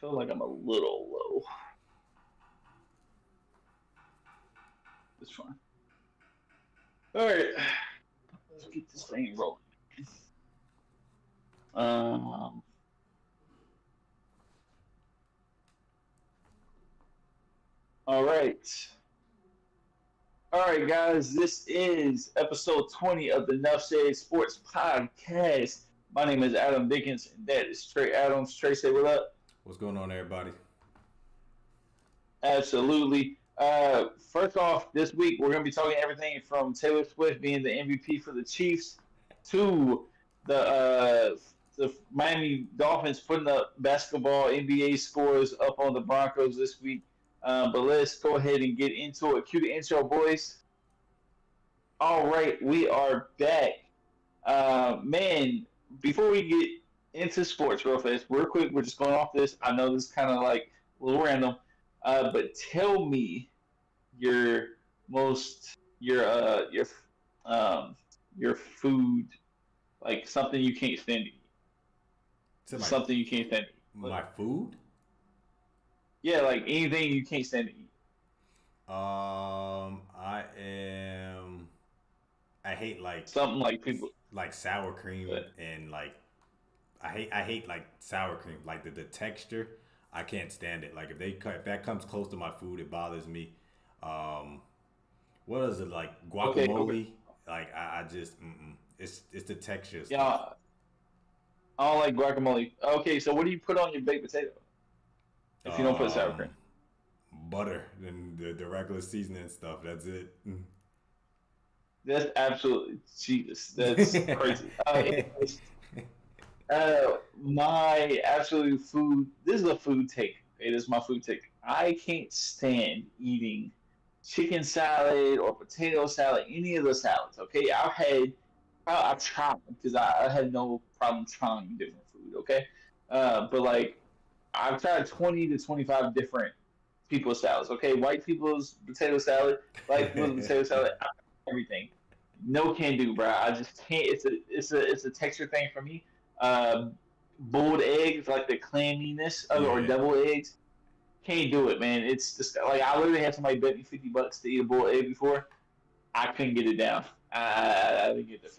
Feel like I'm a little low. It's fine. All right, let's get this thing rolling. Um, all right. All right, guys, this is episode 20 of the Nuff Said Sports Podcast. My name is Adam Dickens, and that is Trey Adams. Trey, say what up? What's going on, everybody? Absolutely. First off, this week we're going to be talking everything from Taylor Swift being the MVP for the Chiefs to the Miami Dolphins putting up basketball NBA scores up on the Broncos this week. But let's go ahead and get into it. Cue the intro, boys. All right, we are back. Man, before we get into sports real fast, real quick, we're just going off this. I know this is kind of like a little random, but tell me your um your food, like something you can't stand to eat. To Something you can't stand to eat. my food. Yeah, like anything you can't stand to eat. I am. I hate Something like people. like sour cream But and like I hate like sour cream. Like the texture, I can't stand it. Like if that comes close to my food, it bothers me. Um, what is it like okay, okay. guacamole? Like I just it's the texture stuff. Yeah, I don't like guacamole. Okay, so what do you put on your baked potato if you don't put sour cream? Um, Butter and the regular seasoning stuff. That's it. That's absolutely Jesus. That's crazy. Anyways, my absolute food. This is a food take. It is my food take. I can't stand eating chicken salad or potato salad, any of the salads. Okay, I've tried because I had no problem trying different food. Okay, but like I've tried 20 to 25 different people's salads. Okay, white people's potato salad, black people's potato salad, everything. No can do, bro. I just can't. It's a texture thing for me. Boiled eggs, like the clamminess of it, or Yeah. double eggs, can't do it, man. It's just like I literally had somebody bet me $50 to eat a boiled egg before. I couldn't get it down. I didn't get the $50.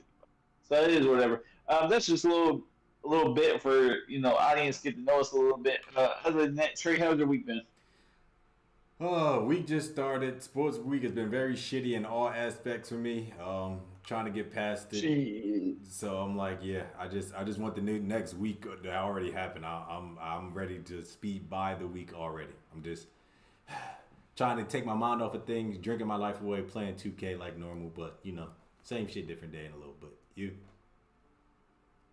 So it is whatever. That's just a little bit for audience get to know us a little bit. Other than that, Trey, how's your week been? Oh, week just started. Sports week has been very shitty in all aspects for me. Trying to get past it. Gee. So I'm like, yeah, I just want the new next week to already happen. I'm ready to speed by the week already. I'm just trying to take my mind off of things, drinking my life away, playing 2K like normal, but same shit, different day in a little bit. You?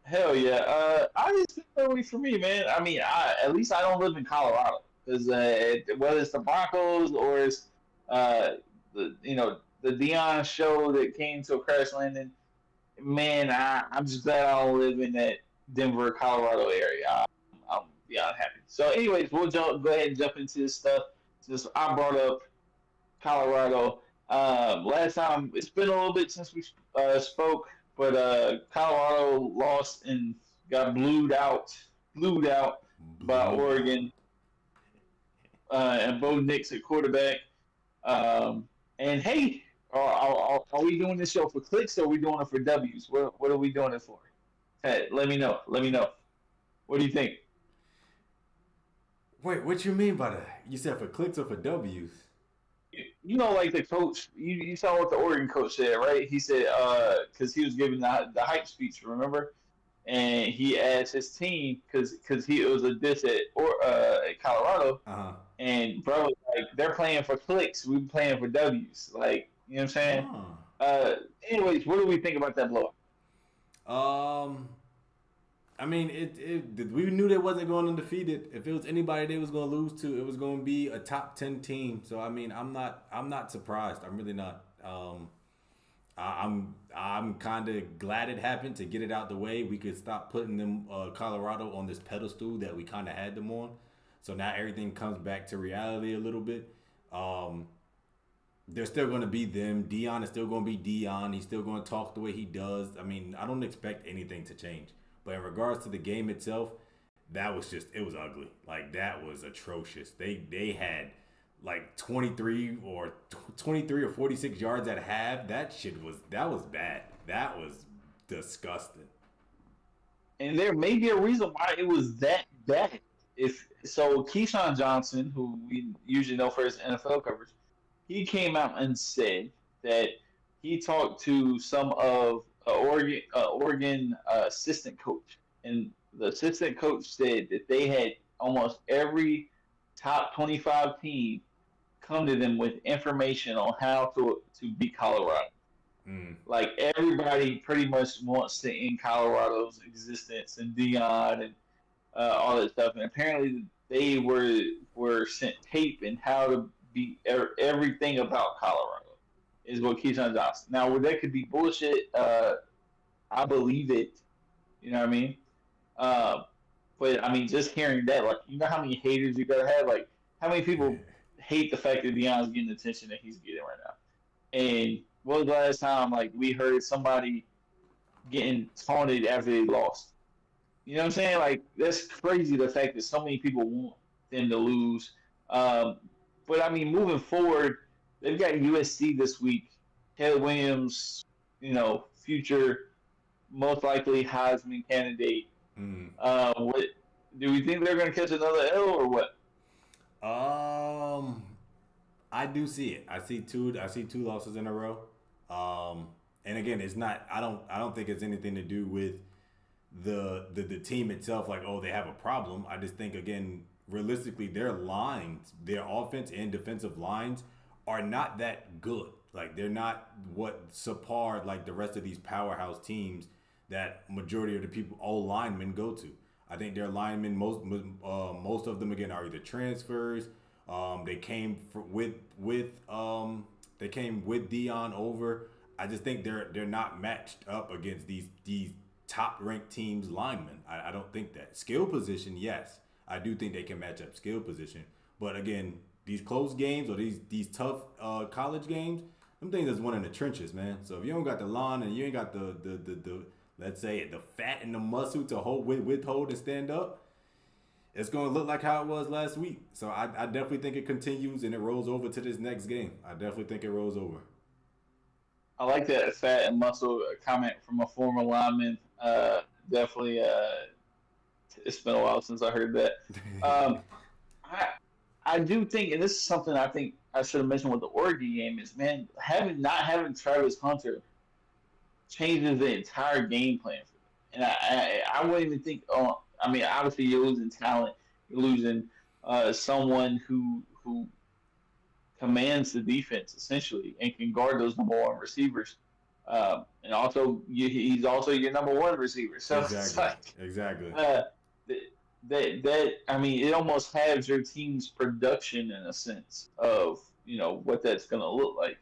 Hell yeah. I just feel week for me, man. I mean, at least I don't live in Colorado because whether it's the Broncos or it's uh, the Dion show that came to a crash landing, man, I'm just glad I don't live in that Denver, Colorado area. I'm beyond happy. So, anyways, go ahead and jump into this stuff. Since I brought up Colorado. Last time it's been a little bit since we spoke, but Colorado lost and got blued out by Blew out. Oregon, and Bo Nix at quarterback. Um, and hey, are we doing this show for clicks or are we doing it for W's? What are we doing it for? Hey, let me know. Let me know. What do you think? Wait, what you mean by that? You said for clicks or for W's? Like the coach, you saw what the Oregon coach said, right? He said, because he was giving the hype speech, remember? And he asked his team because he it was a diss at Colorado, Uh huh. and bro, like they're playing for clicks, we playing for W's, like you know what I'm saying? Oh. Uh, anyways, what do we think about that blow? Um, I mean, we knew they wasn't going undefeated. If it was anybody they was going to lose to, it was going to be a top 10 team. So I mean, I'm not surprised. I'm really not. I'm kind of glad it happened to get it out the way. We could stop putting them Colorado on this pedestal that we kind of had them on. So now everything comes back to reality a little bit. Um, they're still going to be them. Dion is still going to be Dion. He's still going to talk the way he does. I mean, I don't expect anything to change. But in regards to the game itself, that was just it was ugly. Like that was atrocious. They had like 23 or 46 yards at half. That was bad. That was disgusting. And there may be a reason why it was that bad. If so, Keyshawn Johnson, who we usually know for his NFL coverage, he came out and said that he talked to some of Oregon assistant coach, and the assistant coach said that they had almost every top 25 team come to them with information on how to beat Colorado. Mm. Like everybody pretty much wants to end Colorado's existence and Dion and all that stuff. And apparently they were sent tape and how to beat everything about Colorado is what Keyshawn Johnson. Now, that could be bullshit. I believe it. You know what I mean? Uh, but I mean, just hearing that, like, you know how many haters you gotta have? Like, how many people hate the fact that Deion's getting the attention that he's getting right now? And what was the last time like we heard somebody getting taunted after they lost? You know what I'm saying? Like that's crazy. The fact that so many people want them to lose. Um, but I mean, moving forward, they've got USC this week. Caleb Williams, future most likely Heisman candidate. Mm. What do we think they're going to catch another L or what? Um, I do see it. I see two losses in a row. And again, it's not. I don't think it's anything to do with the team itself. Like, oh, they have a problem. I just think again, realistically, their lines, their offense and defensive lines, are not that good. Like, they're not what subpar like the rest of these powerhouse teams that majority of the people, all linemen, go to. I think their linemen, most of them again are either transfers. They came they came with Dion over. I just think they're not matched up against these top ranked teams linemen. I don't think that skill position. Yes, I do think they can match up skill position. But again, these close games or these tough college games, them things is won in the trenches, man. So if you don't got the line and you ain't got the let's say the fat and the muscle to withhold and stand up, it's going to look like how it was last week. So I definitely think it continues and it rolls over to this next game. I definitely think it rolls over. I like that fat and muscle comment from a former lineman. Definitely, it's been a while since I heard that. Um, I I do think, and this is something I think I should have mentioned with the Oregon game is, man, not having Travis Hunter changes the entire game plan for them. And I wouldn't even think. I mean, obviously you're losing talent, you're losing someone who commands the defense essentially and can guard those number one receivers. And also, he's also your number one receiver. So it's Exactly. like Exactly. that I mean, it almost halves your team's production in a sense of what that's going to look like.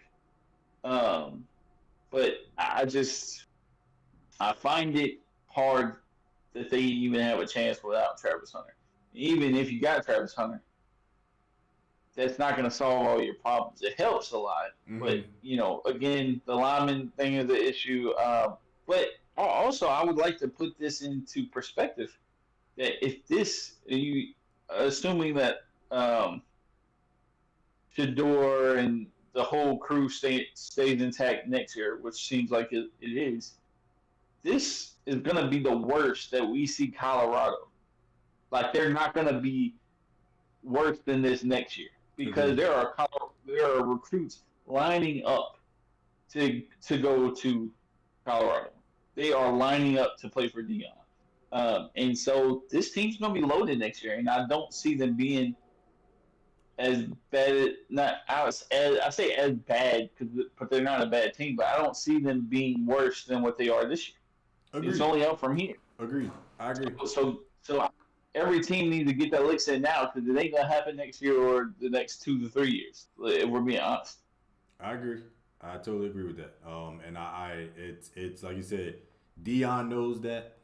Um, but I find it hard that they even have a chance without Travis Hunter. Even if you got Travis Hunter, that's not going to solve all your problems. It helps a lot, Mm-hmm. but again, the lineman thing is the issue. But also, I would like to put this into perspective that if assuming that Shador and the whole crew stays intact next year, which seems like it is, this is going to be the worst that we see Colorado. Like they're not going to be worse than this next year because Agreed. there are recruits lining up to go to Colorado. They are lining up to play for Dion. And so this team's going to be loaded next year, and I don't see them being as bad. Not I say as bad but they're not a bad team. But I don't see them being worse than what they are this year. It's Agreed. only up from here. Agreed. I agree. So every team needs to get that licks in now because it ain't gonna happen next year or the next 2 to 3 years. If we're being honest. I agree. I totally agree with that. And it's like you said, Dion knows that.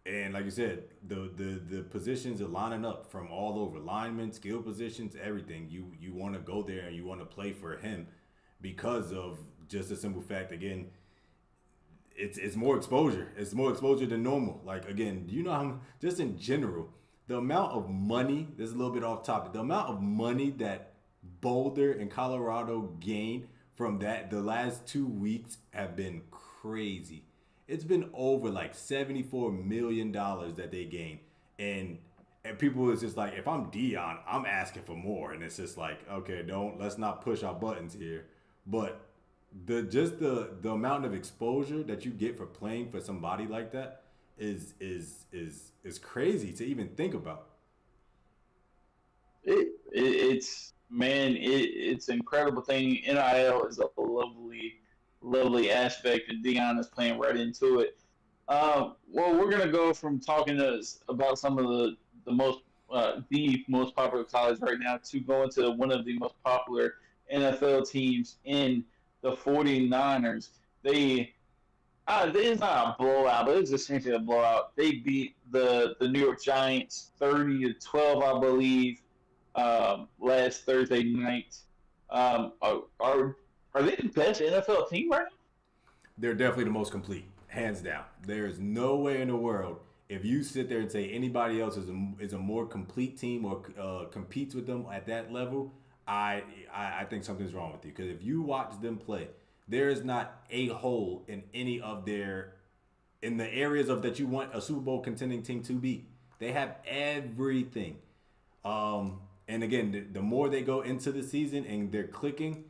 And like you said, the positions are lining up from all over, linemen, skill positions, everything. You want to go there and you want to play for him because of just a simple fact. Again, it's more exposure. It's more exposure than normal. Like again, you know how just in general, the amount of money. This is a little bit off topic. The amount of money that Boulder and Colorado gained from that the last 2 weeks have been crazy. It's been over like $74 million that they gained, and people is just like, if I'm Dion, I'm asking for more, and it's just like, okay, let's not push our buttons here, but the amount of exposure that you get for playing for somebody like that is crazy to even think about. It's man, it's an incredible thing. NIL is a lovely aspect, and Dion is playing right into it. Well, we're gonna go from talking to us about some of the most popular college right now to going to one of the most popular NFL teams in the 49ers. It's not a blowout, but it's essentially a blowout. They beat the New York Giants 30-12, I believe, last Thursday night. Are they the best NFL team right now? They're definitely the most complete, hands down. There is no way in the world if you sit there and say anybody else is a more complete team or competes with them at that level. I think something's wrong with you, because if you watch them play, there is not a hole in any of in the areas of that you want a Super Bowl contending team to be. They have everything. And again, the more they go into the season and they're clicking,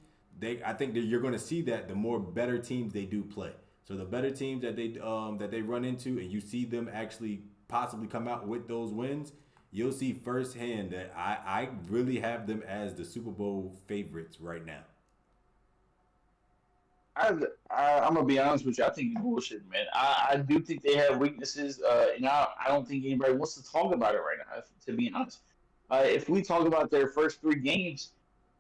I think that you're going to see that the more better teams they do play. So the better teams that they run into, and you see them actually possibly come out with those wins, you'll see firsthand that I really have them as the Super Bowl favorites right now. I'm gonna be honest with you. I think it's bullshit, man. I do think they have weaknesses, and I don't think anybody wants to talk about it right now. To be honest, if we talk about their first three games,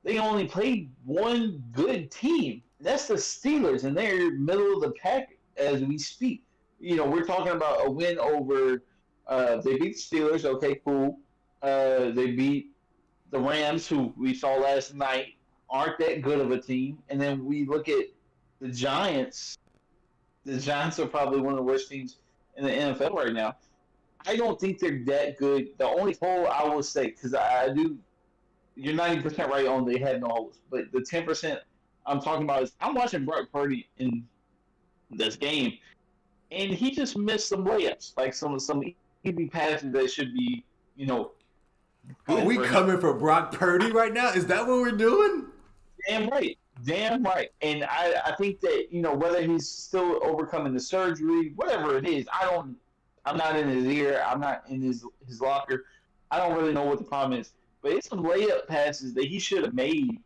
they only played one good team. That's the Steelers, and they're middle of the pack as we speak. We're talking about a win over. They beat the Steelers. Okay, cool. They beat the Rams, who we saw last night, aren't that good of a team. And then we look at the Giants. The Giants are probably one of the worst teams in the NFL right now. I don't think they're that good. The only hole I will say, because I do, you're 90% right on they had no holes, but the 10% I'm talking about is I'm watching Brock Purdy in this game, and he just missed some layups, like some easy passes that should be, Are we coming for Brock Purdy right now? Is that what we're doing? Damn right. Damn right. And I think that, whether he's still overcoming the surgery, whatever it is, I'm not in his ear. I'm not in his locker. I don't really know what the problem is. But it's some layup passes that he should have made.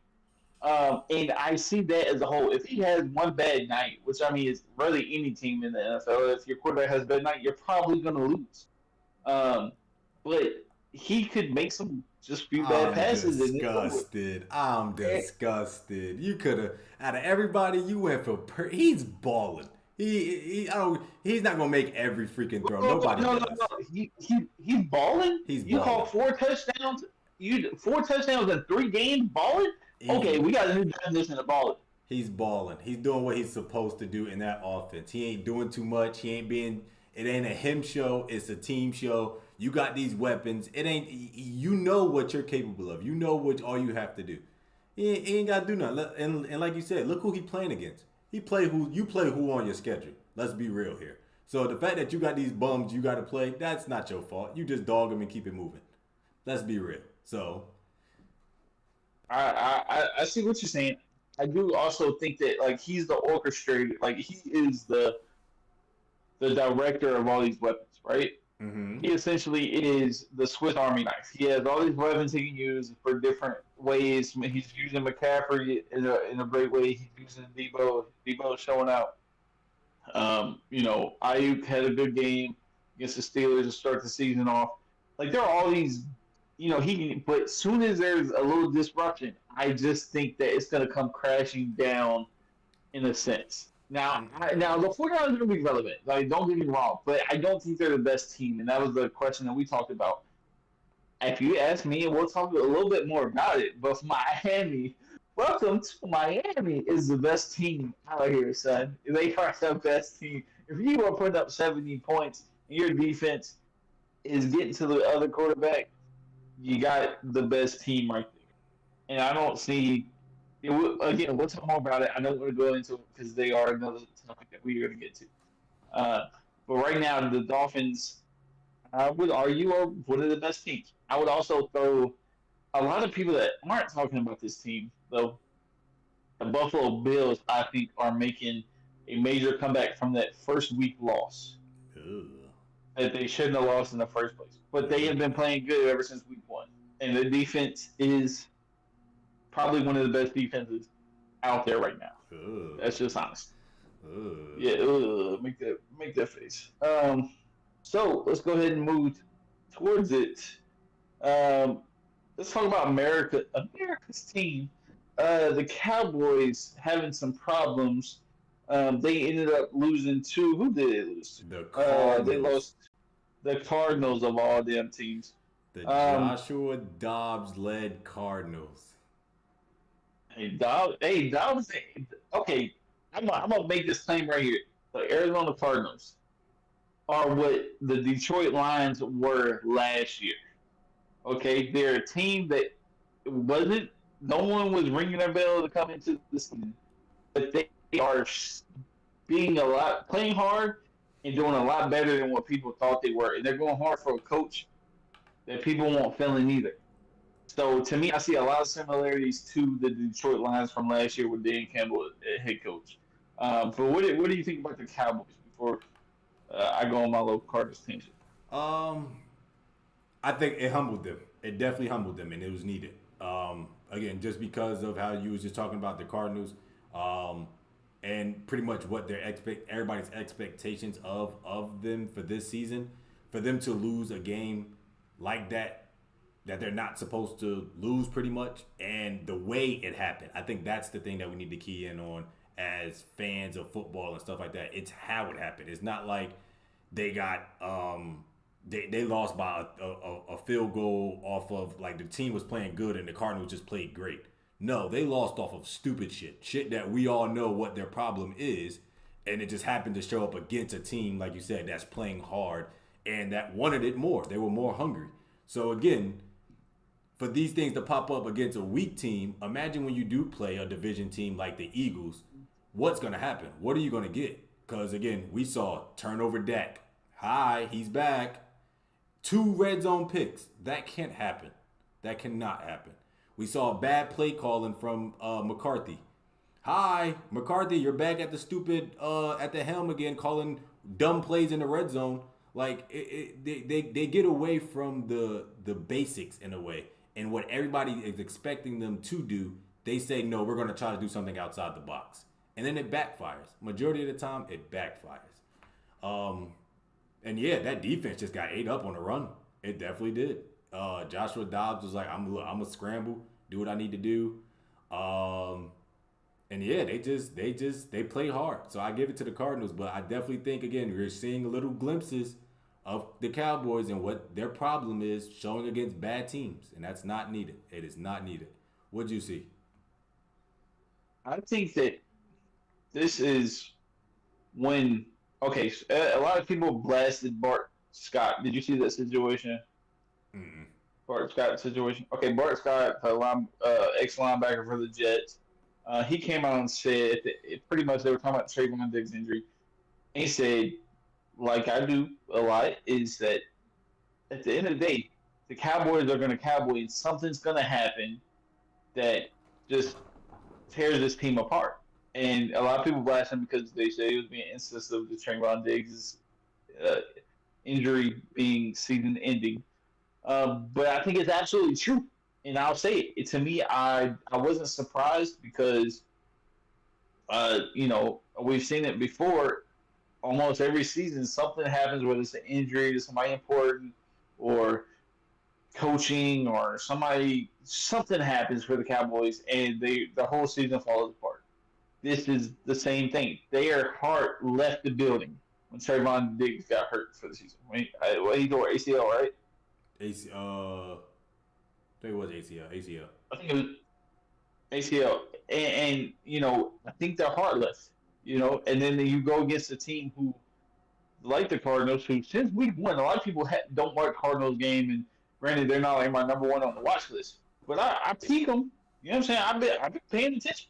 And I see that as a whole. If he has one bad night, which I mean is really any team in the NFL, if your quarterback has a bad night, you're probably going to lose. But he could make some just few bad passes. I'm disgusted. You could have, out of everybody, you went for he's balling. He's not gonna make every freaking throw. Nobody. No. He's balling. You call 4 touchdowns. 4 touchdowns in 3 games. Balling. Okay, we got a new definition of balling. He's balling. He's doing what he's supposed to do in that offense. He ain't doing too much. It ain't a him show. It's a team show. You got these weapons. It ain't. You know what you're capable of. You know what all you have to do. He ain't got to do nothing. And like you said, look who he playing against. You play who on your schedule. Let's be real here. So the fact that you got these bums you got to play, that's not your fault. You just dog them and keep it moving. Let's be real. So I see what you're saying. I do also think that like he's the orchestrator. Like he is the director of all these weapons, right? Mm-hmm. He essentially is the Swiss Army knife. He has all these weapons he can use for different ways. He's using McCaffrey in a great way. He's using Debo. Debo's showing out. Ayuk had a good game against the Steelers to start the season off. Like there are all these, but as soon as there's a little disruption, I just think that it's going to come crashing down in a sense. Now the 49ers are going to be relevant. Like, don't get me wrong, but I don't think they're the best team, and that was the question that we talked about. If you ask me, and we'll talk a little bit more about it, but Miami Welcome to Miami is the best team out here, son. They are the best team. If you are putting up 70 points and your defense is getting to the other quarterback, you got the best team right there. And I don't see. Again, we'll talk more about it. I don't want to go into it because they are another topic that we are going to get to. Uh, but right now, the Dolphins, I would argue, are one of the best teams. I would also throw a lot of people that aren't talking about this team, though. The Buffalo Bills, I think, are making a major comeback from that first week loss Ugh. that they shouldn't have lost in the first place. But they have been playing good ever since week one. And the defense is probably one of the best defenses out there right now. Ugh. That's just honest. Ugh. Yeah, make that face. So let's go ahead and move towards it. Um, let's talk about America's team. The Cowboys having some problems. They ended up losing to who did they lose The to? They Cardinals. lost the Cardinals of all damn teams. The Um, Joshua Dobbs led Cardinals. Dobbs. Okay, I'm gonna make this claim right here. The Arizona Cardinals are what the Detroit Lions were last year. Okay, they're a team that wasn't. No one was ringing their bell to come into the season, but they are being a lot playing hard and doing a lot better than what people thought they were. And they're going hard for a coach that people won't fill in either. So to me, I see a lot of similarities to the Detroit Lions from last year with Dan Campbell at head coach. But what do you think about the Cowboys before I go on my little Cardinals tangent? Um, I think it humbled them. It definitely humbled them, and it was needed. Again, just because of how you was just talking about the Cardinals, and pretty much what everybody's expectations of them for this season, for them to lose a game like that they're not supposed to lose pretty much, and the way it happened. I think that's the thing that we need to key in on as fans of football and stuff like that. It's how it happened. It's not like they got they lost by a field goal off of like the team was playing good and the Cardinals just played great. No, they lost off of stupid shit that we all know what their problem is, and it just happened to show up against a team like you said that's playing hard and that wanted it more. They were more hungry. So again, for these things to pop up against a weak team, imagine when you do play a division team like the Eagles, what's going to happen? What are you going to get? Because, again, we saw turnover Dak. Hi, he's back. 2 red zone picks. That can't happen. That cannot happen. We saw bad play calling from McCarthy. Hi, McCarthy, you're back at the at the helm again, calling dumb plays in the red zone. Like, they get away from the basics in a way. And what everybody is expecting them to do, they say, no, we're going to try to do something outside the box. And then it backfires. Majority of the time, it backfires. And yeah, that defense just got ate up on the run. It definitely did. Joshua Dobbs was like, I'm going to scramble, do what I need to do. And yeah, they play hard. So I give it to the Cardinals. But I definitely think, again, we're seeing little glimpses of the Cowboys and what their problem is showing against bad teams. And that's not needed. It is not needed. What'd you see? I think that this is when okay. A lot of people blasted Bart Scott. Did you see that situation? Mm-mm. Bart Scott situation. Okay, Bart Scott, ex linebacker for the Jets. He came out and said that pretty much they were talking about Trayvon Diggs' injury. And he said, like I do a lot, is that at the end of the day, the Cowboys are going to cowboy, and something's going to happen that just tears this team apart. And a lot of people blast him because they say he was being insensitive to Trayvon Diggs' uh, injury being season ending. But I think it's absolutely true. And I'll say it. To me, I wasn't surprised because, we've seen it before. Almost every season, something happens, whether it's an injury to somebody important or coaching or something happens for the Cowboys, and the whole season falls apart. This is the same thing. Their heart left the building when Trayvon Diggs got hurt for the season. He tore ACL, right? AC, I think it was ACL. ACL. I think it was. ACL, and I think they're heartless. And then you go against a team who like the Cardinals, who since week one, a lot of people don't watch Cardinals game, and granted, they're not like my number one on the watch list, but I peek them. You know what I'm saying? I've been paying attention,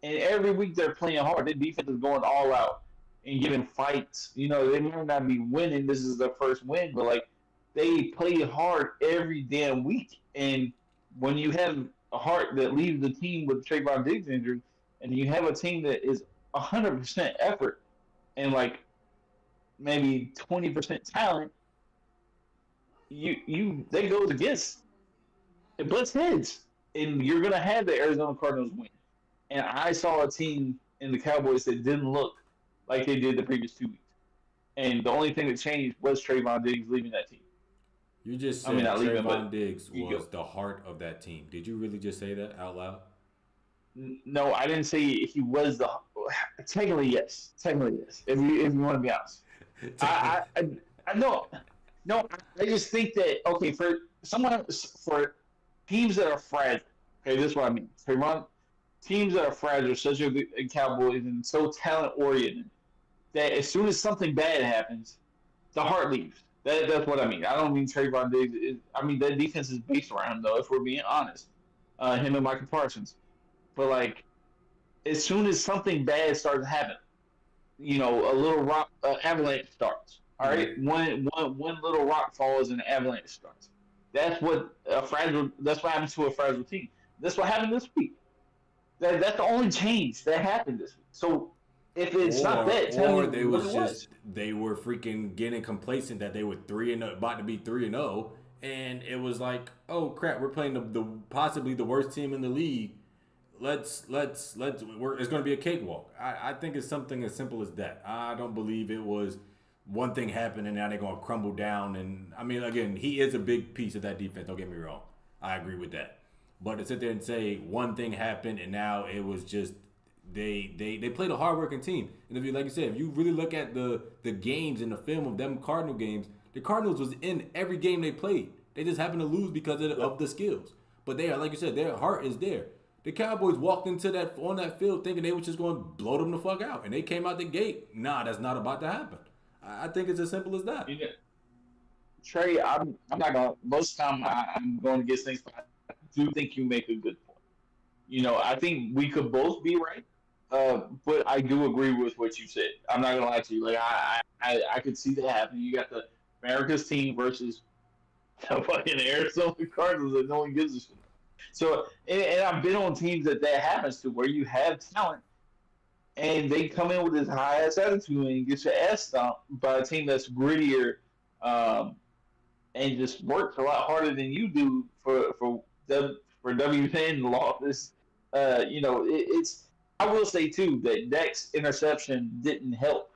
and every week they're playing hard. Their defense is going all out and giving fights. They might not be winning. This is their first win, but like they play hard every damn week. And when you have a heart that leaves the team with Trayvon Diggs injury, and you have a team that is 100% effort and like maybe 20% talent, that goes against it butts heads, and you're gonna have the Arizona Cardinals win. And I saw a team in the Cowboys that didn't look like they did the previous 2 weeks, and the only thing that changed was Trayvon Diggs leaving that team. You just I said mean, not leaving, Trayvon but Diggs was the heart of that team. Did you really just say that out loud? no, I didn't say he was the. Technically, yes. Technically, yes. If you want to be honest, I know. No, I just think that for teams that are fragile. Okay, this is what I mean. For teams that are fragile, such as the Cowboys, and so talent oriented, that as soon as something bad happens, the heart leaves. That's what I mean. I don't mean Trayvon Diggs. I mean that defense is based around him, though. If we're being honest, him and Michael Parsons. But like, as soon as something bad starts happening, a little rock avalanche starts. All right, one little rock falls and an avalanche starts. That's what a fragile. That's what happens to a fragile team. That's what happened this week. That's the only change that happened this week. So if it's not that, tell Or me they what was it just was. they were freaking getting complacent that they were 3-0, about to be 3-0, and it was like, oh crap, we're playing the possibly the worst team in the league. It's going to be a cakewalk. I think it's something as simple as that. I don't believe it was one thing happened and now they're going to crumble down. And I mean, again, he is a big piece of that defense. Don't get me wrong. I agree with that. But to sit there and say one thing happened and now it was just they played a hardworking team. And if you, like you said, if you really look at the games and the film of them Cardinal games, the Cardinals was in every game they played. They just happened to lose because of the skills. But they are, like you said, their heart is there. The Cowboys walked into that field thinking they were just going to blow them the fuck out, and they came out the gate. Nah, that's not about to happen. I think it's as simple as that. Trey, I'm not gonna. Most of the time, I'm going against things, but I do think you make a good point. I think we could both be right, but I do agree with what you said. I'm not gonna lie to you. Like I could see that happening. You got the America's team versus the fucking Arizona Cardinals that no one gives a shit. So, and I've been on teams that happens to, where you have talent and they come in with this high ass attitude and get your ass stomped by a team that's grittier, um, and just works a lot harder than you do for W10 law. This, it's. I will say too that Dak's interception didn't help.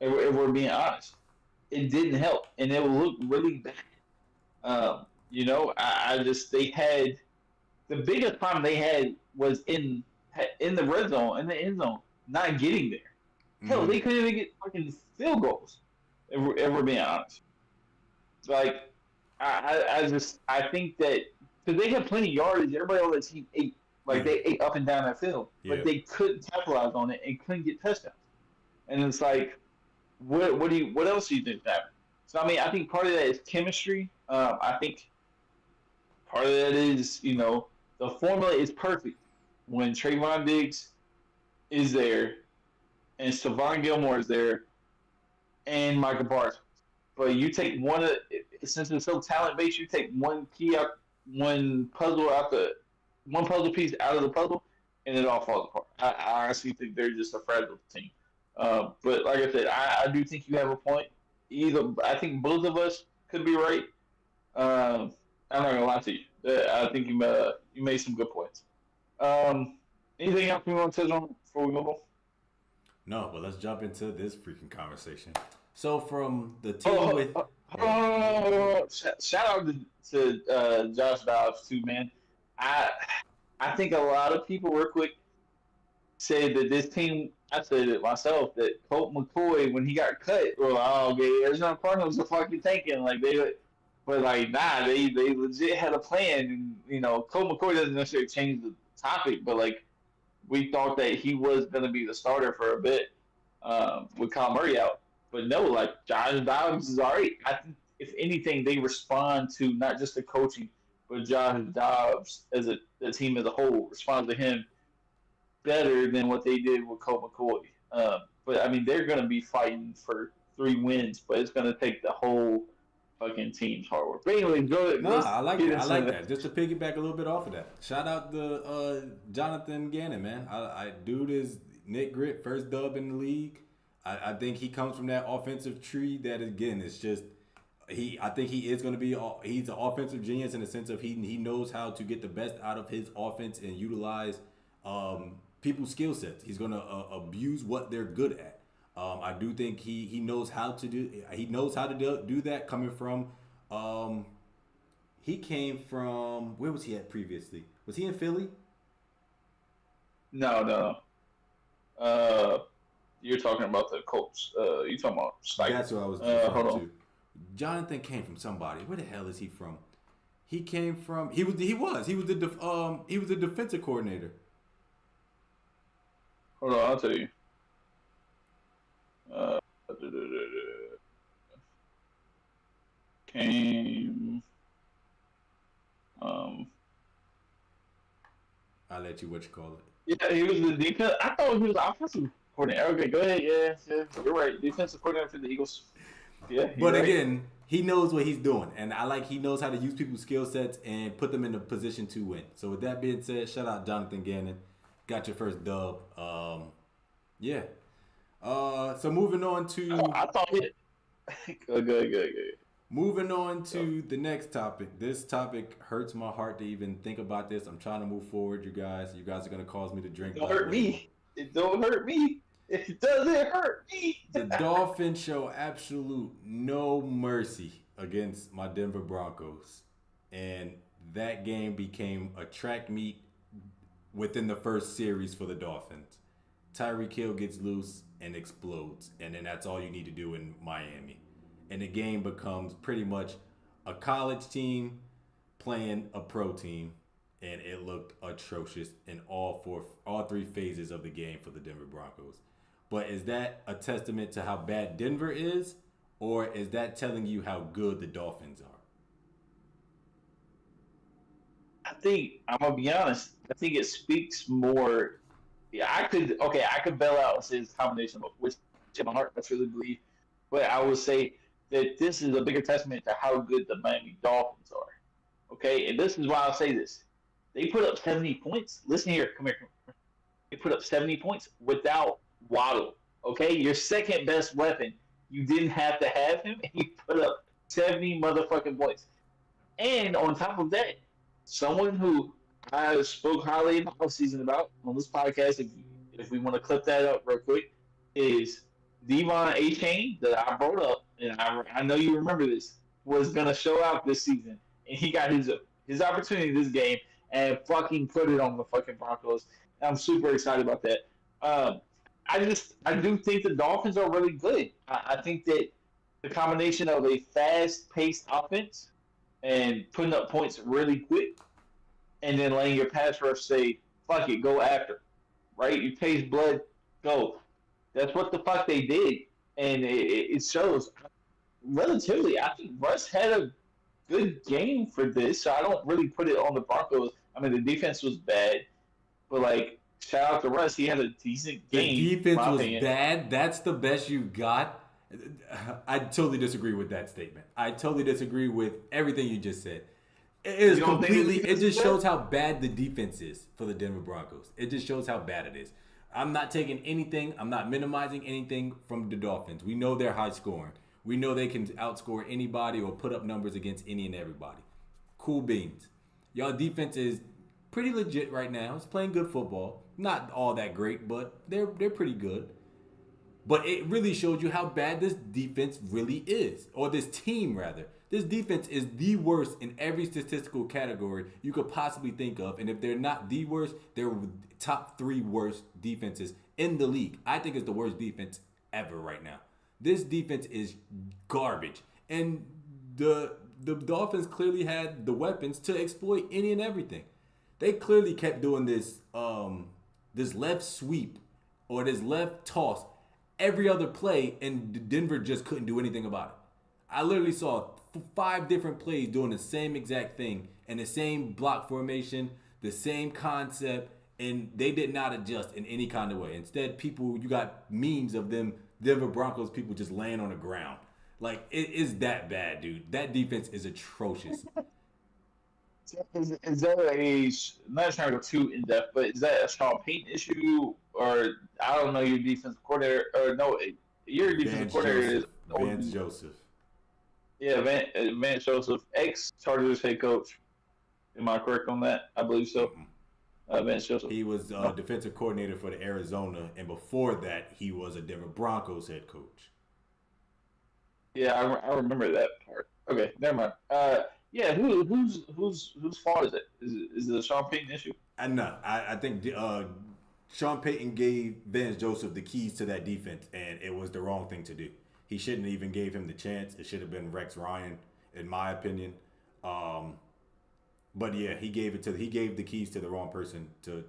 If we're being honest, it didn't help, and it looked really bad. I just they had the biggest problem they had was in the red zone, in the end zone, not getting there. Hell, they couldn't even get fucking field goals. If we're being honest, like I think that because they had plenty of yardage, everybody on the team ate they ate up and down that field, but they couldn't capitalize on it and couldn't get touchdowns. And it's like, what else do you think happened? So I mean, I think part of that is chemistry. I think part of that is the formula is perfect when Trayvon Diggs is there and Stephon Gilmore is there and Michael Parsons. But you take since it's so talent based, you take one puzzle piece out of the puzzle, and it all falls apart. I honestly think they're just a fragile team. But like I said, I do think you have a point. I think both of us could be right. I'm not gonna lie to you. I think you made some good points. Anything else we want to touch on before we move on? No, but let's jump into this freaking conversation. So from the team shout out to Josh Dobbs too, man. I think a lot of people real quick said that this team. I said it myself that Colt McCoy when he got cut, were like, oh, okay, Arizona Cardinals are fucking tanking like they. But like, nah, they legit had a plan, and Colt McCoy doesn't necessarily change topic, but like we thought that he was going to be the starter for a bit with Kyle Murray out. But no, like Josh Dobbs is all right. I think if anything, they respond to not just the coaching, but Josh Dobbs as a team as a whole respond to him better than what they did with Colt McCoy. But I mean, they're going to be fighting for 3 wins, but it's going to take the whole fucking team's hard work. But anyway, No, I like that. I like that. Just to piggyback a little bit off of that. Shout out to Jonathan Gannon, man. Dude is Nick Grit, first dub in the league. I think he comes from that offensive tree that again is just I think he is going to be he's an offensive genius in the sense of he knows how to get the best out of his offense and utilize people's skill sets. He's going to abuse what they're good at. I do think he knows how to do that coming from he came from where was he at previously? Was he in Philly? No. You're talking about the Colts. You talking about Steichen. That's what I was referring to. Jonathan came from somebody. Where the hell is he from? He came from he was the defensive coordinator. Hold on, I'll tell you. Came. I'll let you call it. Yeah, he was the defense. I thought he was the offensive coordinator. Okay, go ahead. Yeah, you're right. Defensive coordinator for the Eagles. Yeah, but again, he knows what he's doing, and he knows how to use people's skill sets and put them in a position to win. So with that being said, shout out Jonathan Gannon. Got your first dub. Yeah. So moving on to. I thought it. Good. Moving on to the next topic. This topic hurts my heart to even think about this. I'm trying to move forward, you guys. You guys are gonna cause me to drink. Don't hurt me. It don't hurt me. It doesn't hurt me. The Dolphins show absolute no mercy against my Denver Broncos, and that game became a track meet within the first series for the Dolphins. Tyreek Hill gets loose and explodes, and then that's all you need to do in Miami. And the game becomes pretty much a college team playing a pro team, and it looked atrocious in all three phases of the game for the Denver Broncos. But is that a testament to how bad Denver is, or is that telling you how good the Dolphins are? I think I'm gonna be honest. I think it speaks more. Yeah, I could bail out and say it's a combination of which in my heart that's really believe, but I would say that this is a bigger testament to how good the Miami Dolphins are. Okay, and this is why I'll say this: they put up 70 points. Listen here, come here. They put up 70 points without Waddle. Okay, your second best weapon. You didn't have to have him, and you put up 70 motherfucking points. And on top of that, someone who I spoke highly in the offseason about on this podcast, if we want to clip that up real quick, is Devon Achane that I brought up, and I know you remember this, was going to show out this season. And he got his opportunity this game and fucking put it on the fucking Broncos. I'm super excited about that. I do think the Dolphins are really good. I think that the combination of a fast-paced offense and putting up points really quick and then letting your pass rush say, fuck it, go after. Right? You taste blood, go. That's what the fuck they did. And it shows. Relatively, I think Russ had a good game for this, so I don't really put it on the Broncos. I mean, the defense was bad, but, like, shout out to Russ. He had a decent game. The defense was bad? That's the best you got? I totally disagree with that statement. I totally disagree with everything you just said. It just shows how bad the defense is for the Denver Broncos. It just shows how bad it is. I'm not taking anything. I'm not minimizing anything from the Dolphins. We know they're high scoring. We know they can outscore anybody or put up numbers against any and everybody. Cool beans. Y'all defense is pretty legit right now. It's playing good football. Not all that great, but they're pretty good. But it really shows you how bad this defense really is. Or this team, rather. This defense is the worst in every statistical category you could possibly think of. And if they're not the worst, they're top 3 worst defenses in the league. I think it's the worst defense ever right now. This defense is garbage. And the Dolphins clearly had the weapons to exploit any and everything. They clearly kept doing this left sweep or this left toss every other play, and Denver just couldn't do anything about it. I literally saw 5 different plays doing the same exact thing and the same block formation, the same concept, and they did not adjust in any kind of way. Instead, you got memes of them, Denver Broncos people just laying on the ground. Like, it is that bad, dude. That defense is atrocious. Is that a not trying to go too in depth, but is that a Sean Payton issue, or I don't know your defensive coordinator, or no, your defensive Vance coordinator is Joseph. Vance Joseph. yeah, Vance Joseph, ex Chargers head coach. Am I correct on that? I believe so. Vance Joseph. He was defensive coordinator for the Arizona, and before that, he was a Denver Broncos head coach. Yeah, I remember that part. Okay, never mind. Yeah, whose fault is it? Is it a Sean Payton issue? I think Sean Payton gave Vance Joseph the keys to that defense, and it was the wrong thing to do. He shouldn't even gave him the chance. It should have been Rex Ryan, in my opinion. But yeah, he gave the keys to the wrong person to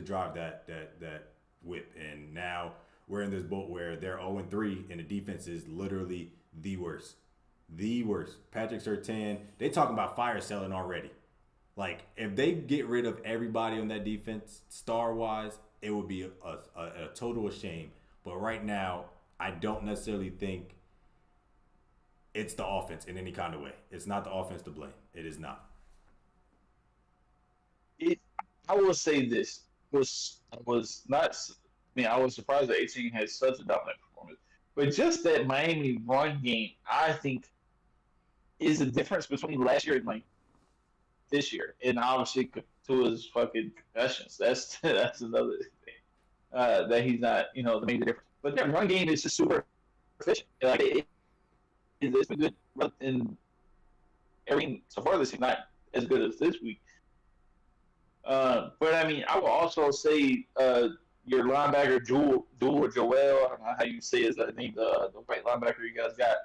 drive that whip, and now we're in this boat where they're 0-3 and the defense is literally the worst. The worst. Patrick Surtain, they talking about fire selling already. Like, if they get rid of everybody on that defense, star-wise, it would be a total shame. But right now, I don't necessarily think it's the offense in any kind of way. It's not the offense to blame. It is not. I will say this was not. I mean, I was surprised that 18 had such a dominant performance, but just that Miami run game, I think, is the difference between last year and like this year, and obviously Tua's fucking concussions. That's another thing that he's not, the major difference. But their run game is just super efficient. Like it's been good in every so far this season, not as good as this week. But I mean, I will also say your linebacker Joel, I don't know how you say his name, the white linebacker you guys got.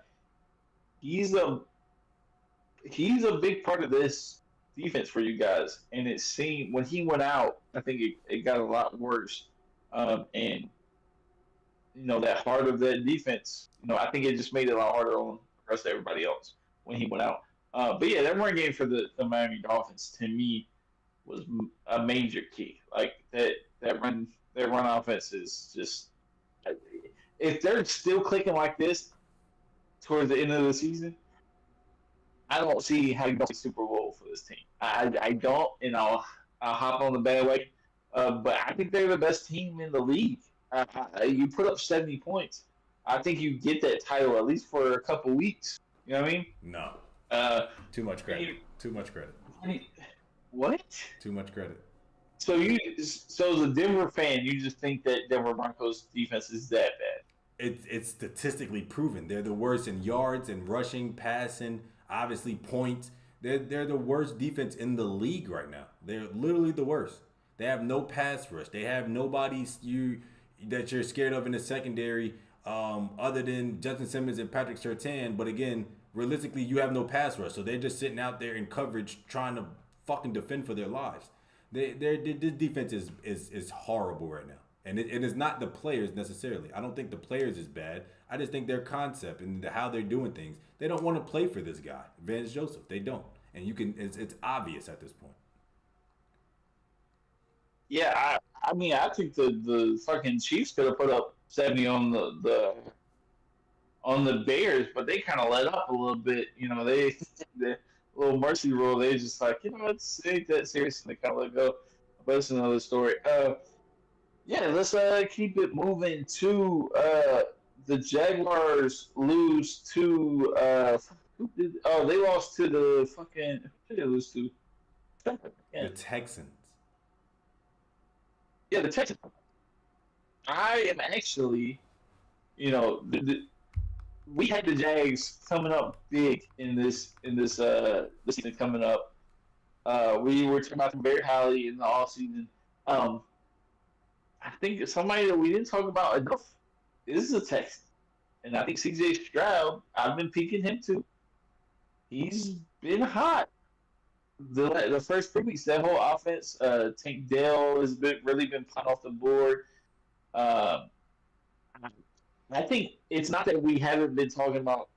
He's a big part of this defense for you guys, and it seemed when he went out, I think it got a lot worse. And that heart of that defense, I think it just made it a lot harder on the rest of everybody else when he went out. But yeah, that run game for the Miami Dolphins to me was a major key. Like that run offense is just, if they're still clicking like this towards the end of the season, I don't see how you don't see Super Bowl for this team. I don't, and I'll hop on the bandwagon. But I think they're the best team in the league. You put up 70 points. I think you get that title at least for a couple weeks. You know what I mean? No. Too much credit. Too much credit. What? Too much credit. So as a Denver fan, you just think that Denver Broncos defense is that bad? It's statistically proven. They're the worst in yards and rushing, passing, obviously points. They're the worst defense in the league right now. They're literally the worst. They have no pass rush. They have nobody that you're scared of in the secondary other than Justin Simmons and Patrick Surtain. But again, realistically, you have no pass rush. So they're just sitting out there in coverage trying to fucking defend for their lives. This defense is horrible right now. And it is not the players necessarily. I don't think the players is bad. I just think their concept and how they're doing things. They don't want to play for this guy, Vance Joseph. They don't. And it's obvious at this point. Yeah, I mean, I think the fucking Chiefs could have put up 70 on the Bears, but they kind of let up a little bit. They the little mercy rule. They just like, it ain't that serious, and they kind of let go. But it's another story. Yeah, let's keep it moving to the Jaguars lose to they lost to the fucking who did they lose to? The Texans. Yeah, the Texans. I am actually, we had the Jags coming up big in this season coming up. We were talking about them very highly in the offseason. I think somebody that we didn't talk about enough is a Texan. And I think CJ Stroud, I've been peeking him too. He's been hot. the first 3 weeks, that whole offense, Tank Dell has really been put off the board. Um, I think it's not that we haven't been talking about.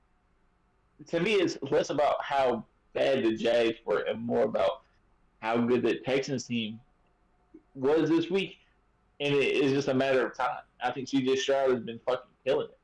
To me, it's less about how bad the Jags were and more about how good the Texans team was this week. And it is just a matter of time. I think CJ Stroud has been fucking killing it.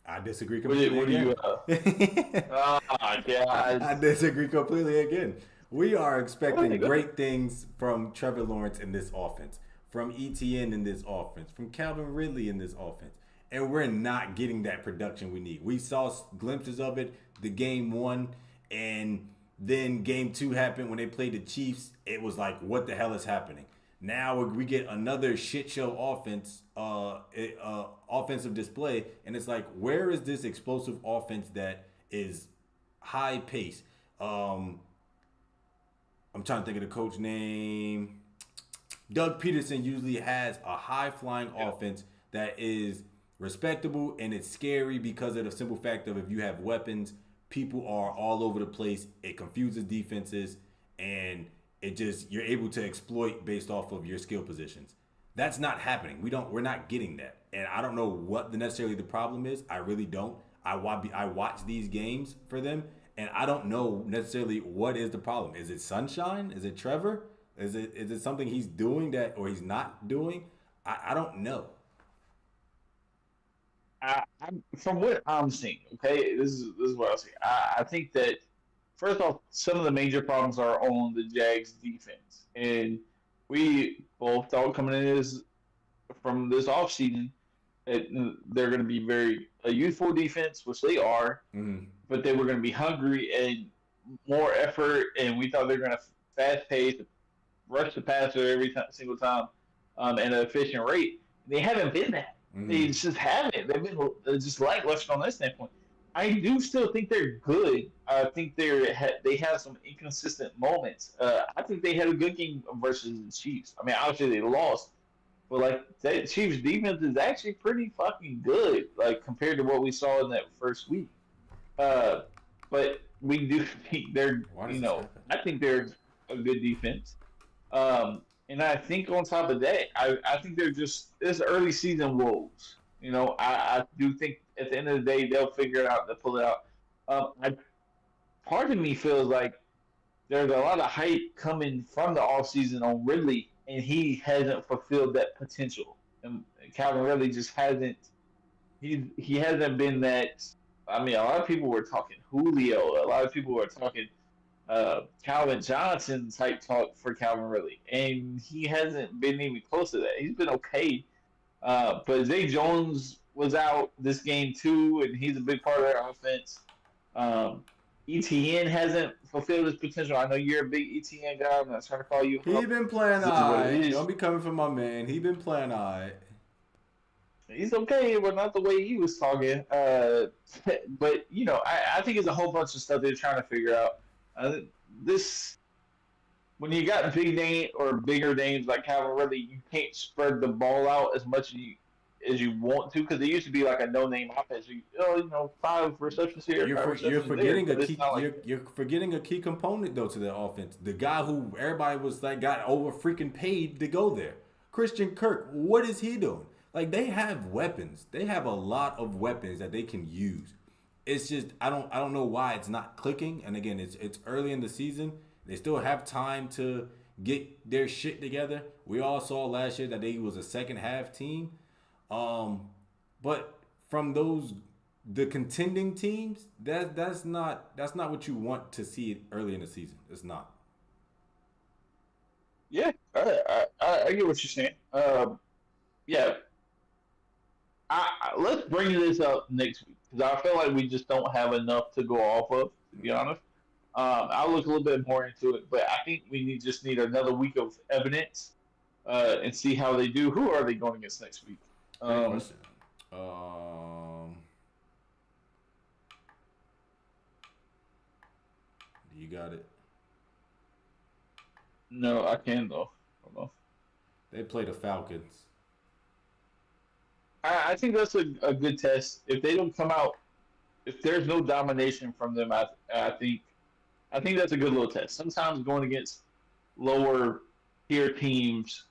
I disagree What do, completely what do you? again. Oh God! I disagree completely again. We are expecting Go ahead. great things from Trevor Lawrence in this offense, from ETN in this offense, from Calvin Ridley in this offense. And we're not getting that production we need. We saw glimpses of it the game one, and then game two happened when they played the Chiefs. It was like, what the hell is happening? Now we get another shit show offensive display, and it's like, where is this explosive offense that is high pace? I'm trying to think of the coach name. Doug Peterson usually has a high flying offense that is respectable, and it's scary because of the simple fact of if you have weapons, people are all over the place. It confuses defenses, and it just you're able to exploit based off of your skill positions. That's not happening. We're not getting that, and I don't know what necessarily the problem is. I really don't. I watch these games for them, and I don't know necessarily what is the problem. Is it Sunshine? Is it Trevor? Is it something he's doing that or he's not doing? I don't know. From what I'm seeing, okay, this is what I see. I think that first off, some of the major problems are on the Jags defense, and we both thought coming in this from this offseason that they're going to be very a youthful defense, which they are, Mm-hmm. but they were going to be hungry and more effort, and we thought they were going to fast pace, rush the passer single time, at an efficient rate. They haven't been that. They Mm-hmm. just haven't. They've been just lackluster on that standpoint. I do still think they're good. I think they have some inconsistent moments. I think they had a good game versus the Chiefs. I mean, obviously they lost, but like that Chiefs defense is actually pretty fucking good, like compared to what we saw in that first week. Uh, but we do think they're, Why does this happen? I think they're a good defense. And I think on top of that, I think they're just this early season wolves. I do think at the end of the day they'll figure it out. They'll pull it out. Part of me feels like there's a lot of hype coming from the off season on Ridley, and he hasn't fulfilled that potential. And Calvin Ridley just hasn't. He hasn't been that. I mean, a lot of people were talking Julio. A lot of people were talking Calvin Johnson type talk for Calvin Ridley, and he hasn't been even close to that. He's been okay, but Zay Jones was out this game too, and he's a big part of their offense. Um, ETN hasn't fulfilled his potential. I know you're a big ETN guy. I'm not trying to call you He up. been playing This is what it alright. is. Don't be coming for my man. He been playing alright. He's okay, but not the way he was talking. But I think it's a whole bunch of stuff they're trying to figure out. This when you got big name or bigger names like Calvin Ridley, you can't spread the ball out as much as you want to because it used to be like a no name offense. 5 receptions here, You're five you're receptions there, forgetting a but it's key not like you're forgetting a key component though to the offense. The guy who everybody was like got over freaking paid to go there. Christian Kirk, what is he doing? Like they have weapons. They have a lot of weapons that they can use. It's just I don't know why it's not clicking. And again, it's early in the season. They still have time to get their shit together. We all saw last year that they was a second half team. But from the contending teams, that's not what you want to see early in the season. It's not. yeah. I get what you're saying. Yeah, let's bring this up next week because I feel like we just don't have enough to go off of. To be honest, I'll look a little bit more into it, but I think we just need another week of evidence and see how they do. Who are they going against next week? Great Um, question. You got it. no, I can though. Hold on. They play the Falcons. I think that's a good test. If they don't come out, if there's no domination from them, I think I think that's a good little test. Sometimes going against lower tier teams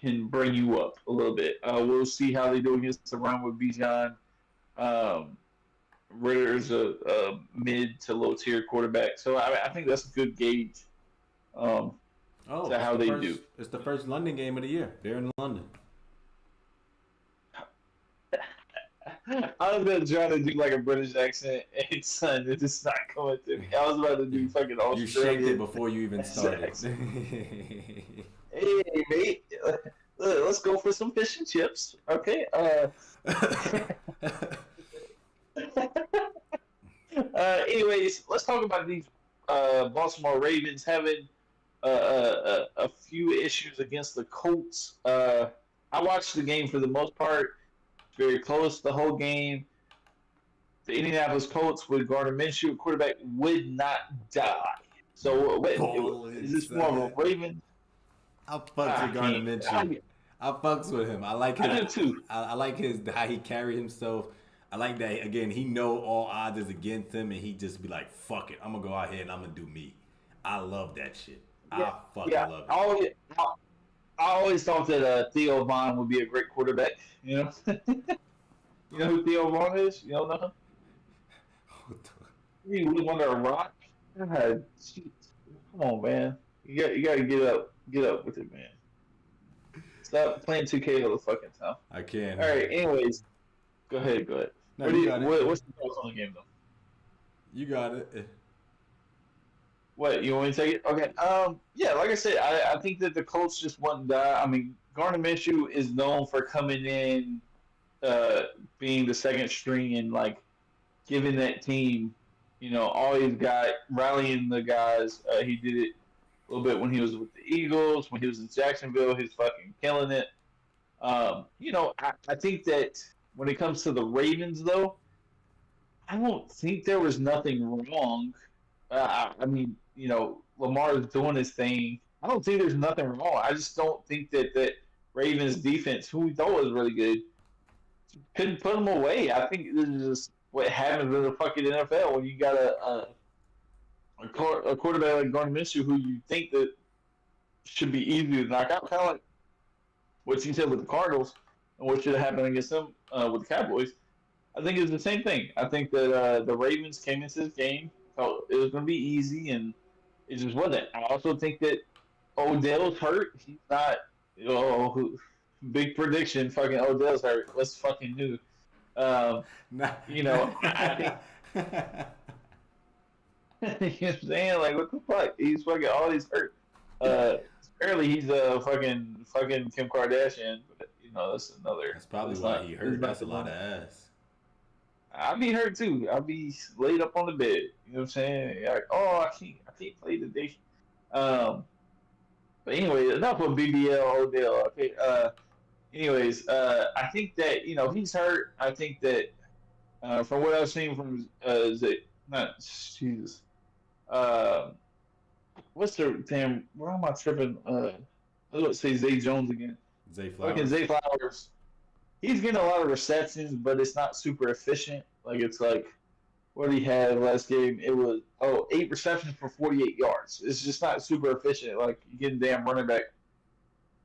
can bring you up a little bit. We'll see how they do against the run with Bijan. Um, Ritter's a mid to low tier quarterback, so I think that's a good gauge um, Oh, to how they do. it's the first London game of the year. They're in London. I was gonna try to do like a British accent, and son, it's just not coming to me. I was about to do fucking You shaped it Australian before you even started. accent. Hey, mate, let's go for some fish and chips, okay? Anyways, let's talk about these Baltimore Ravens having a few issues against the Colts. I watched the game for the most part, very close the whole game. The Indianapolis Colts with Gardner Minshew, quarterback, would not die. So, is this more of a Raven? I fucks with Gardner Minshew. I fucks with him. I like his. I do too. I like his how he carry himself. I like that again. He know all odds is against him, and he just be like, "Fuck it, I'm gonna go out here and I'm gonna do me." I love that shit. Yeah, I fucking yeah. love I always thought that Theo Vaughn would be a great quarterback. You know, you know who Theo Vaughn is? You don't know him? it. He was under a rock. God, jeez. Come on, man. You got to get up with it, man. Stop playing 2K all the fucking time. I can't. All right. Anyways, go ahead. No, you got it. What's the thoughts on the game though? You got it. What, you want me to take it? Okay. Yeah, like I said, I think that the Colts just wouldn't die. I mean, Gardner Minshew is known for coming in, being the second string and like giving that team, all he's got, rallying the guys. He did it a little bit when he was with the Eagles, when he was in Jacksonville, he's fucking killing it. I think that when it comes to the Ravens, though, I don't think there was nothing wrong. I mean, Lamar is doing his thing. I don't think there's nothing wrong. I just don't think that Ravens defense, who we thought was really good, couldn't put them away. I think this is just what happens in the fucking NFL when you got a quarterback like Gardner Minshew who you think that should be easy to knock out, kind of like what you said with the Cardinals and what should have happened against them with the Cowboys. I think it's the same thing. I think that the Ravens came into this game, thought it was going to be easy, and it just wasn't. I also think that Odell's hurt. He's not, big prediction, fucking Odell's hurt. Let's fucking do. I think. You know what I'm saying? Like, what the fuck? He's fucking always hurt. Apparently he's a fucking Kim Kardashian, but that's another. That's probably why he hurt. That's a lot of ass. I'd be hurt too. I'd be laid up on the bed. You know what I'm saying? Like, I can't play today. But anyway, enough of BBL Odell. Okay. Anyways, I think that he's hurt. I think that from what I've seen from Jesus. What's the damn? Where am I tripping? Let's say Zay Jones again. Zay Flowers. Fucking Zay Flowers. He's getting a lot of receptions, but it's not super efficient. Like, it's like what he had last game. It was 8 receptions for 48 yards. It's just not super efficient. Like, you getting damn running back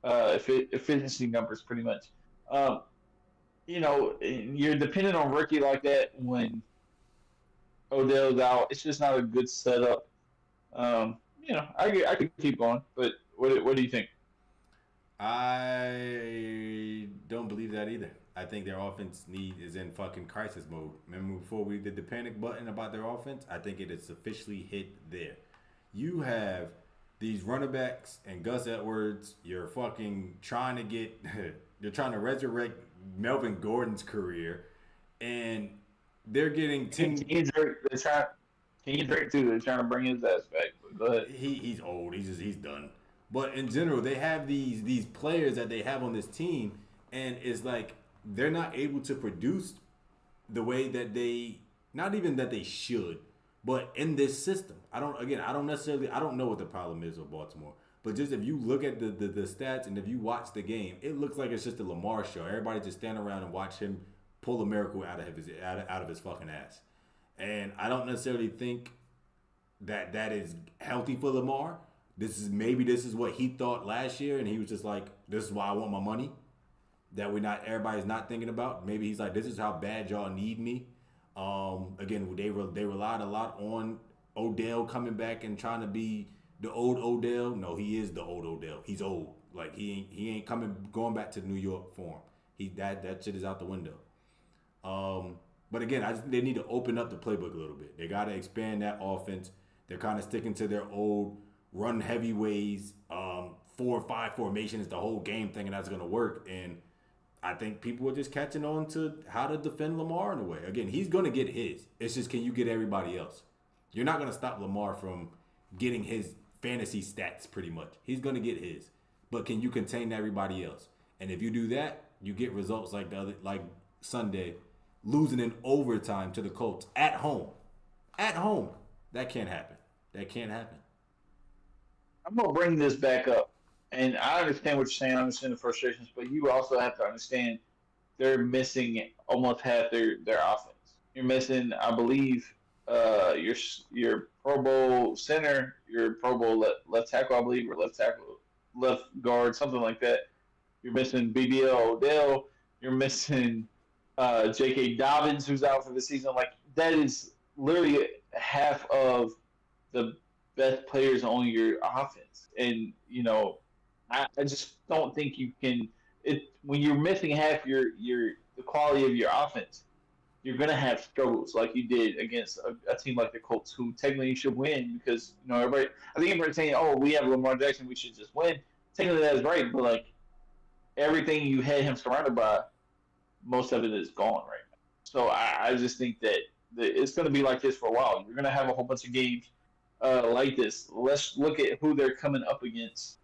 efficiency numbers pretty much. You're dependent on rookie like that when Odell's out. It's just not a good setup. I could keep going, but what do you think? I don't believe that either. I think their offense is in fucking crisis mode. Remember before we did the panic button about their offense? I think it is officially hit there. You have these running backs and Gus Edwards. You're fucking trying to you're trying to resurrect Melvin Gordon's career, and they're getting 10. Kenny Drake too. They're trying to bring his ass back. But go ahead. He's old. He's done. But in general, they have these players that they have on this team, and it's like they're not able to produce the way that not even that they should, but in this system. I don't know what the problem is with Baltimore. But just if you look at the stats and if you watch the game, it looks like it's just a Lamar show. Everybody just stand around and watch him pull a miracle out of his fucking ass. And I don't necessarily think that is healthy for Lamar. This is what he thought last year, and he was just like, this is why I want my money. That everybody's not thinking about. Maybe he's like, this is how bad y'all need me. Again, they relied a lot on Odell coming back and trying to be the old Odell. No, he is the old Odell. He's old. Like he ain't going back to New York for him. That shit is out the window. But again, I just think they need to open up the playbook a little bit. They got to expand that offense. They're kind of sticking to their old run heavy ways. 4-5 formation is the whole game thing, and that's going to work. And I think people are just catching on to how to defend Lamar in a way. Again, he's going to get his. It's just, can you get everybody else? You're not going to stop Lamar from getting his fantasy stats pretty much. He's going to get his. But can you contain everybody else? And if you do that, you get results like Sunday, losing in overtime to the Colts at home. At home. That can't happen. That can't happen. I'm going to bring this back up. And I understand what you're saying. I understand the frustrations, but you also have to understand they're missing almost half their offense. You're missing, I believe, your Pro Bowl center, your Pro Bowl left tackle, I believe, or left guard, something like that. You're missing BBL Odell. You're missing J.K. Dobbins, who's out for the season. Like, that is literally half of the best players on your offense. And, I just don't think you can. When you're missing half the quality of your offense, you're gonna have struggles like you did against a team like the Colts, who technically should win because everybody. I think everybody's saying, "Oh, we have Lamar Jackson, we should just win." Technically, that is right, but like everything you had him surrounded by, most of it is gone right now. So I just think that it's gonna be like this for a while. You're gonna have a whole bunch of games like this. Let's look at who they're coming up against.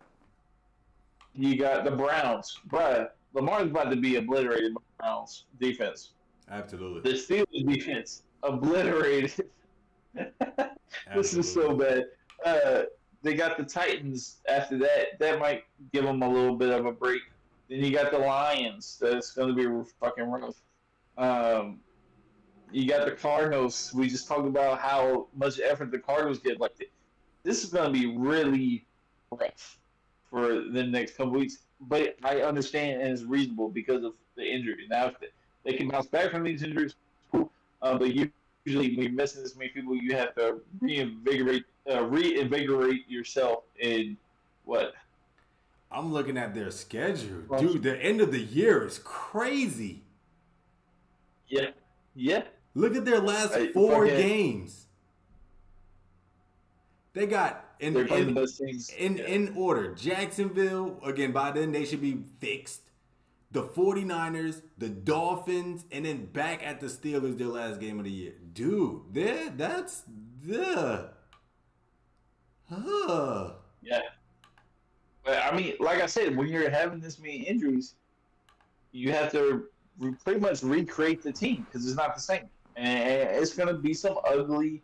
You got the Browns. Bruh, Lamar's about to be obliterated by the Browns defense. Absolutely. The Steelers defense, obliterated. This is so bad. They got the Titans after that. That might give them a little bit of a break. Then you got the Lions. That's going to be fucking rough. You got the Cardinals. We just talked about how much effort the Cardinals get. Like, this is going to be really rough for the next couple weeks, but I understand and it's reasonable because of the injury. Now, if they can bounce back from these injuries, cool. But usually, when you're missing this many people, you have to reinvigorate yourself in what? I'm looking at their schedule, dude. The end of the year is crazy. Yeah. Look at their last 4 games. They got in order. Jacksonville, again, by then they should be fixed. The 49ers, the Dolphins, and then back at the Steelers, their last game of the year. Dude, that's the... Yeah. But, I mean, like I said, when you're having this many injuries, you have to pretty much recreate the team because it's not the same. And it's going to be some ugly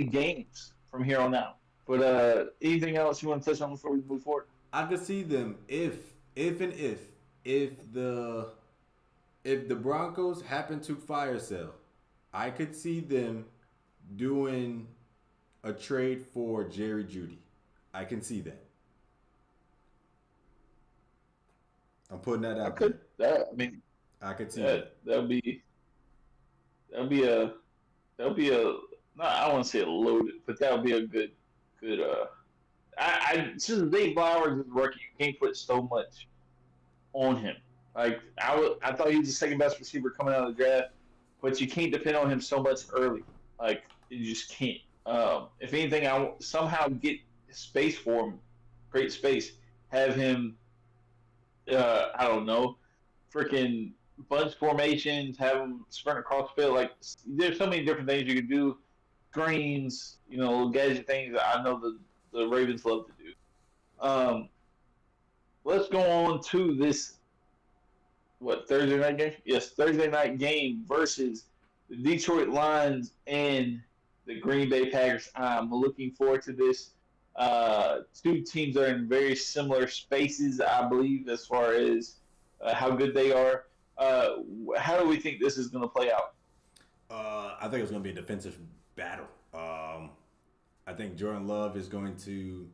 games from here on out. But anything else you want to touch on before we move forward? I could see them if the Broncos happen to fire sale, I could see them doing a trade for Jerry Jeudy. I can see that. I'm putting that out there. I could see that. That'll be a no, I don't want to say a loaded, but that would be a good. Since Dave Flowers is a rookie, you can't put so much on him. Like I thought he was the second best receiver coming out of the draft, but you can't depend on him so much early. Like you just can't. If anything, I will somehow get space for him, create space, have him. I don't know, freaking bunch formations, have him sprint across the field. Like there's so many different things you can do. Screens, little gadget things that I know the Ravens love to do. Let's go on to this. Thursday night game? Yes, Thursday night game versus the Detroit Lions and the Green Bay Packers. I'm looking forward to this. Two teams are in very similar spaces, I believe, as far as how good they are. How do we think this is going to play out? I think it's going to be a defensive battle. I think Jordan Love is going to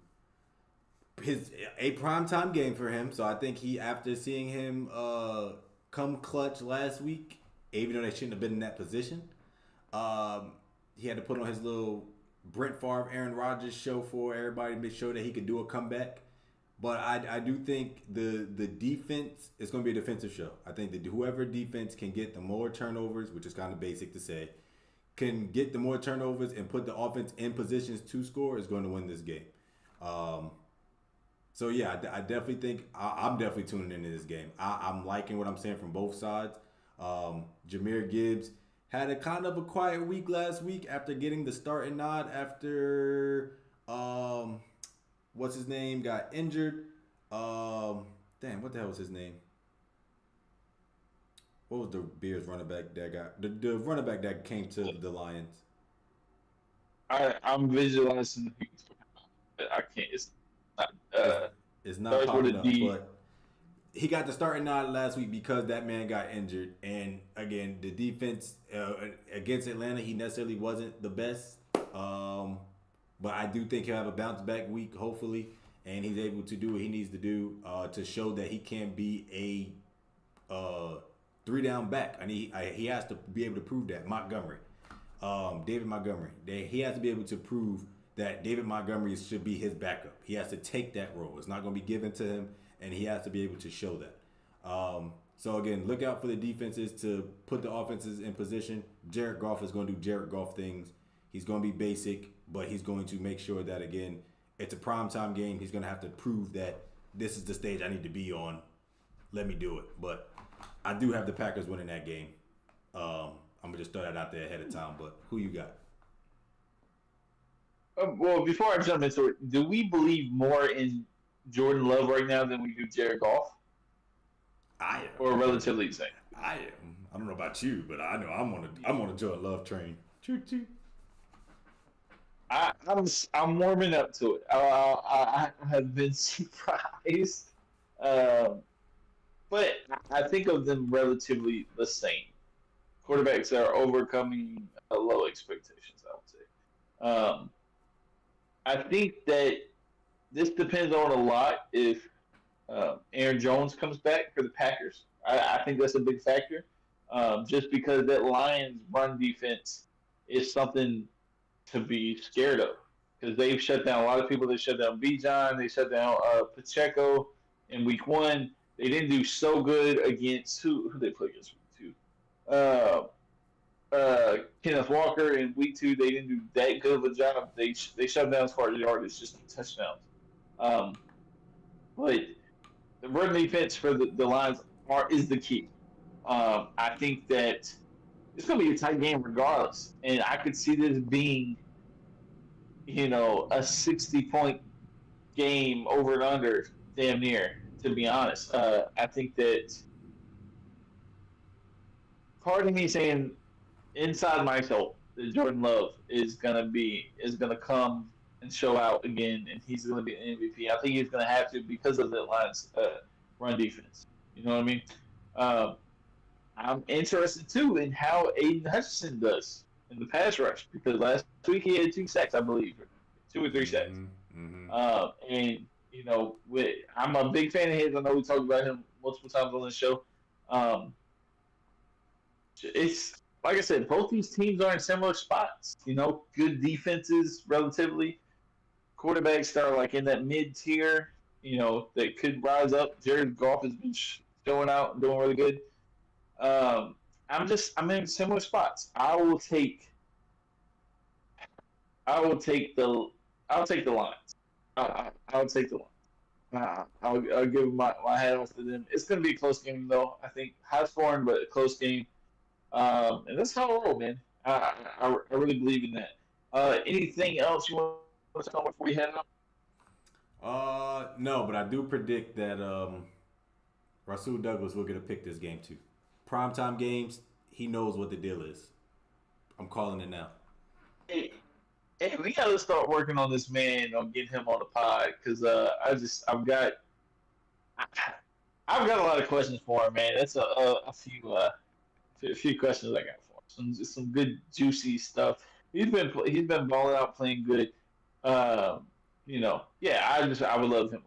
his a primetime game for him. So I think he, after seeing him come clutch last week, even though they shouldn't have been in that position, um, he had to put on his little Brent Favre, Aaron Rodgers show for everybody to make sure that he could do a comeback. But I do think the defense is going to be a defensive show. I think that whoever defense can get the more turnovers, which is kind of basic to say, can get the more turnovers and put the offense in positions to score is going to win this game. Um, so yeah, I definitely think I'm definitely tuning into this game. I'm liking what I'm seeing from both sides. Jahmyr Gibbs had a kind of a quiet week last week after getting the starting nod after what's his name got injured. Damn, what the hell was his name? What was the Bears running back that got the running back that came to the Lions? I'm visualizing the things, but I can't. It's not. It's, it's not Starts with a popping up, D. but he got the starting nod last week because that man got injured. And again, the defense against Atlanta, he necessarily wasn't the best. But I do think he'll have a bounce back week, hopefully, and he's able to do what he needs to do to show that he can be a 3-down back. And he has to be able to prove that. David Montgomery, he has to be able to prove that David Montgomery should be his backup. He has to take that role. It's not going to be given to him, and he has to be able to show that. So again, look out for the defenses to put the offenses in position. Jared Goff is going to do Jared Goff things. He's going to be basic, but he's going to make sure that, again, it's a primetime game. He's going to have to prove that this is the stage I need to be on. Let me do it. But I do have the Packers winning that game. I'm going to just throw that out there ahead of time. But who you got? Well, before I jump into it, do we believe more in Jordan Love right now than we do Jared Goff, I am. or relatively the same? I am. I don't know about you, but I know I'm on a Jordan Love train. Choo choo. I'm warming up to it. I have been surprised, but I think of them relatively the same. Quarterbacks that are overcoming low expectations, I would say. I think that this depends on a lot if Aaron Jones comes back for the Packers. I think that's a big factor, just because that Lions run defense is something to be scared of, because they've shut down a lot of people. They shut down Bijan. They shut down Pacheco in week one. They didn't do so good against who they play against week two. Kenneth Walker in week two. They didn't do that good of a job. They shut down as far as yardage, just touchdowns. But the run defense for the Lions is the key. I think that it's going to be a tight game regardless, and I could see this being, a 60-point game over and under, damn near. To be honest, I think that part of me saying inside myself that Jordan Love is gonna come and show out again, and he's gonna be an MVP. I think he's gonna have to because of the Lions' run defense. You know what I mean? I'm interested too in how Aiden Hutchinson does in the pass rush, because last week he had 2 sacks, I believe, 2 or 3 sacks. Mm-hmm. And I'm a big fan of his. I know we talked about him multiple times on the show. It's like I said, both these teams are in similar spots. Good defenses relatively. Quarterbacks that are like in that mid tier. That could rise up. Jared Goff has been showing out and doing really good. I'm in similar spots. I'll take the Lions. I'll take the Lions. I'll give my hat off to them. It's going to be a close game, though. I think high scoring, but a close game. And that's how I roll, man. I really believe in that. Anything else you want to talk about before we head out? No, but I do predict that Rasul Douglas will get a pick this game too. Primetime games, he knows what the deal is. I'm calling it now. Hey, we got to start working on this man on getting him on the pod, because I've got a lot of questions for him, man. That's a few questions I got for him. Some good juicy stuff. He's been balling out, playing good. Um, yeah, I would love him.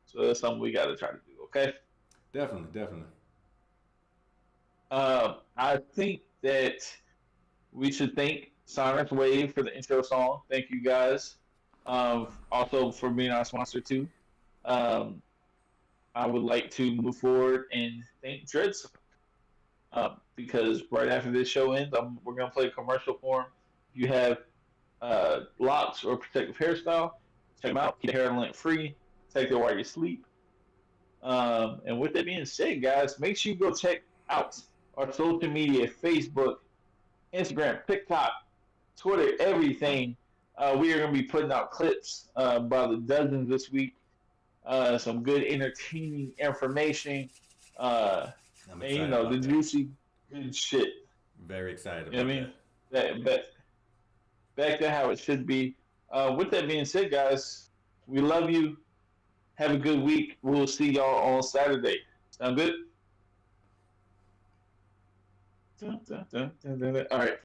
So that's something we got to try to do. Okay. Definitely, definitely. I think that we should thank Sonic Wave for the intro song. Thank you guys. Also for being our sponsor too. Um, I would like to move forward and thank Dreads because right after this show ends, we're gonna play a commercial for him. If you have locks or protective hairstyle, check them out. Keep the hair lint free. Take it while you sleep. And with that being said, guys, make sure you go check out our social media: Facebook, Instagram, TikTok, Twitter, everything. We are going to be putting out clips by the dozens this week. Some good entertaining information. Uh, I'm and excited the about that. juicy good shit. Very excited You know what about I that. mean? Back to how it should be. With that being said, guys, we love you. Have a good week. We'll see y'all on Saturday. Sound good? All right.